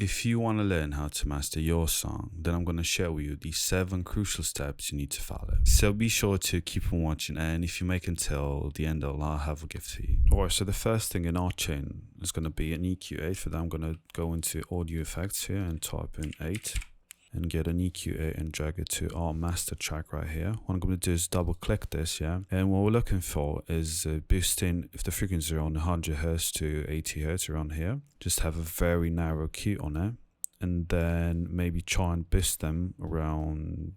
If you want to learn how to master your song, then I'm going to share with you these 7 crucial steps you need to follow. So be sure to keep on watching, and if you make it until the end, I'll have a gift for you. Alright, so the first thing in our chain is going to be an EQ8. For that, I'm going to go into audio effects here and type in 8 and get an EQ8 and drag it to our master track right here. What I'm going to do is double click this, yeah, and what we're looking for is boosting, if the frequency is around 100 Hz to 80 Hz around here, just have a very narrow Q on it, and then maybe try and boost them around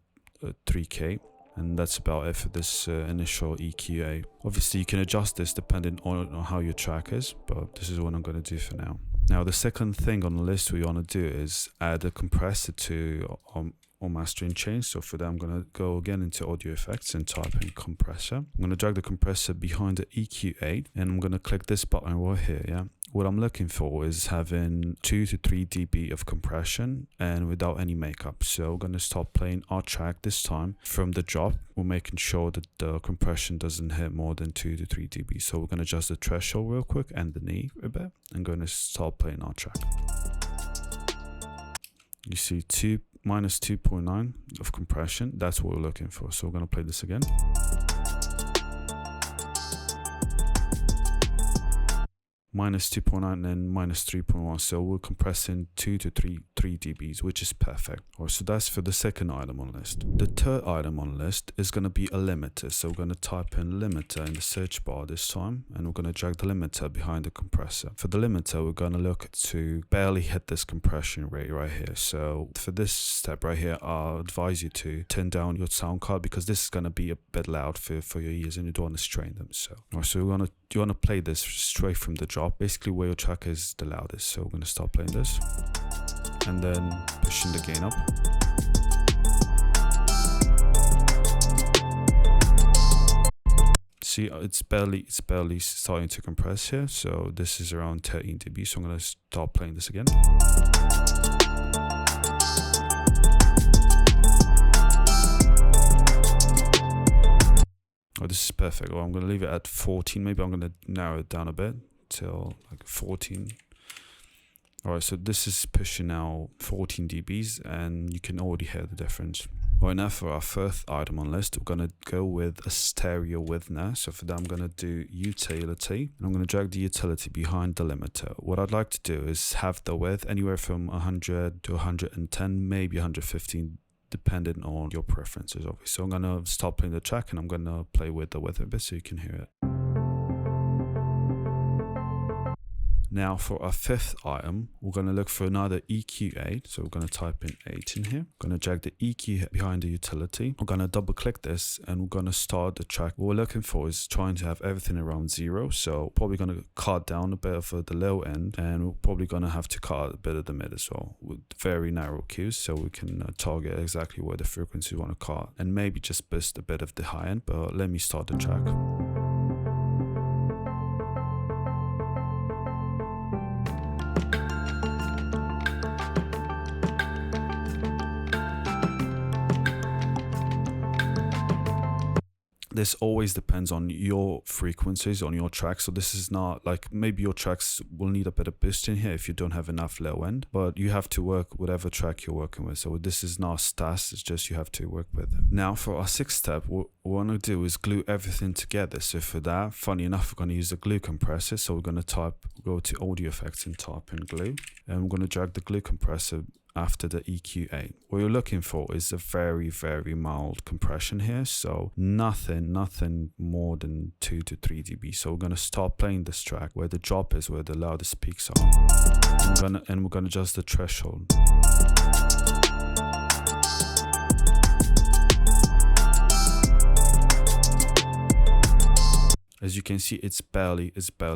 3K. And that's about it for this initial EQA. Obviously you can adjust this depending on how your track is, but this is what I'm going to do for now. Now the second thing on the list we want to do is add a compressor to our mastering chain. So for that I'm going to go again into audio effects and type in compressor. I'm going to drag the compressor behind the EQ8 and I'm going to click this button right here, yeah. What I'm looking for is having 2 to 3 dB of compression and without any makeup. So we're going to start playing our track this time from the drop. We're making sure that the compression doesn't hit more than 2 to 3 dB. So we're going to adjust the threshold real quick and the knee a bit. I'm going to start playing our track. You see minus 2.9 of compression. That's what we're looking for. So we're going to play this again. Minus 2.9 and minus 3.1, so we're compressing 2 to 3 dBs, which is perfect. Alright, so that's for the second item on the list. The third item on the list is going to be a limiter. So we're going to type in limiter in the search bar this time, and we're going to drag the limiter behind the compressor. For the limiter, we're going to look to barely hit this compression rate right here. So for this step right here, I'll advise you to turn down your sound card because this is going to be a bit loud for your ears and you don't want to strain them. So, alright, so you want to play this straight from the drop, basically where your track is the loudest. So we're going to start playing this and then pushing the gain up. See, it's barely starting to compress here. So this is around 13 dB. So I'm going to start playing this again. Oh, this is perfect. Well, I'm going to leave it at 14. Maybe I'm going to narrow it down a bit till like 14. Alright, so this is pushing now 14 dBs and you can already hear the difference. Right, now for our fourth item on the list, we're going to go with a stereo width now. So for that I'm going to do utility and I'm going to drag the utility behind the limiter. What I'd like to do is have the width anywhere from 100 to 110, maybe 115, depending on your preferences obviously. So I'm going to stop playing the track and I'm going to play with the width a bit so you can hear it. Now for our fifth item, we're going to look for another EQ8. So we're going to type in 8 in here. We're going to drag the EQ behind the utility. We're going to double click this and we're going to start the track. What we're looking for is trying to have everything around 0. So probably going to cut down a bit of the low end and we're probably going to have to cut a bit of the mid as well with very narrow cues so we can target exactly where the frequency we want to cut and maybe just boost a bit of the high end. But let me start the track. This always depends on your frequencies on your tracks. So this is not like maybe your tracks will need a bit of boost in here if you don't have enough low end, but you have to work whatever track you're working with. So this is not stats, it's just you have to work with it. Now for our sixth step, what we want to do is glue everything together. So for that, funny enough, we're going to use the glue compressor. So we're going to go to audio effects and type in glue, and we're going to drag the glue compressor after the EQ8. What you're looking for is a very, very mild compression here. So nothing more than 2 to 3 dB. So we're going to start playing this track where the drop is, where the loudest peaks are. And we're going to adjust the threshold. As you can see, it's barely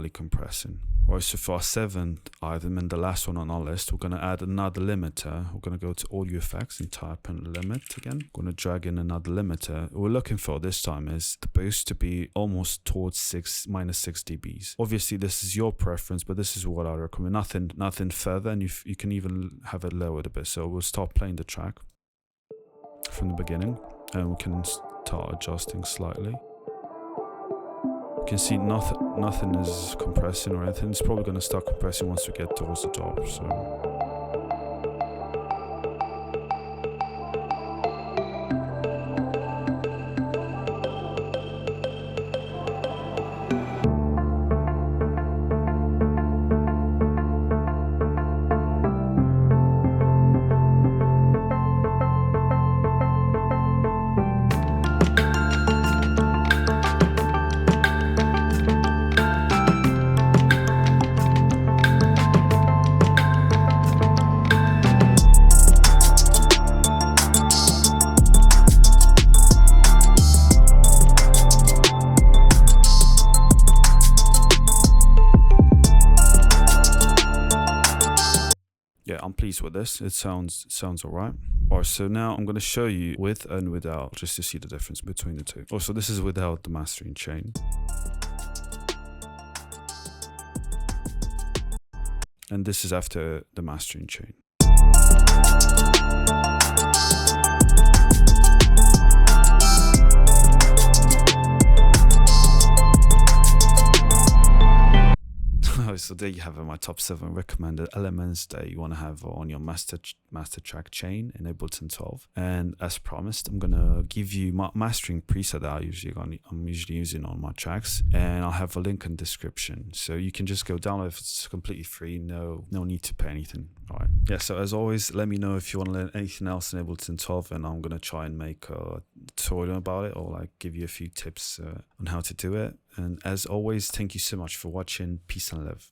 compressing. Alright, so for our seventh item and the last one on our list, we're going to add another limiter. We're going to go to audio effects and type in limit again. We're going to drag in another limiter. What we're looking for this time is the boost to be almost towards minus 6 dBs. Obviously, this is your preference, but this is what I recommend. Nothing further, and you can even have it lowered a bit. So we'll start playing the track from the beginning, and we can start adjusting slightly. You can see nothing is compressing or anything. It's probably going to start compressing once we get towards the top. So pleased with this. It sounds alright. Alright, so now I'm going to show you with and without, just to see the difference between the two. Also, this is without the mastering chain. And this is after the mastering chain. So there you have it, my top 7 recommended elements that you want to have on your master track chain in Ableton 12. And as promised, I'm gonna give you my mastering preset that I'm usually using on my tracks, and I'll have a link in the description, so you can just go download it. It's completely free, no need to pay anything. All right, yeah. So as always, let me know if you want to learn anything else in Ableton 12, and I'm gonna try and make a tutorial about it, or like give you a few tips on how to do it. And as always, thank you so much for watching. Peace and love.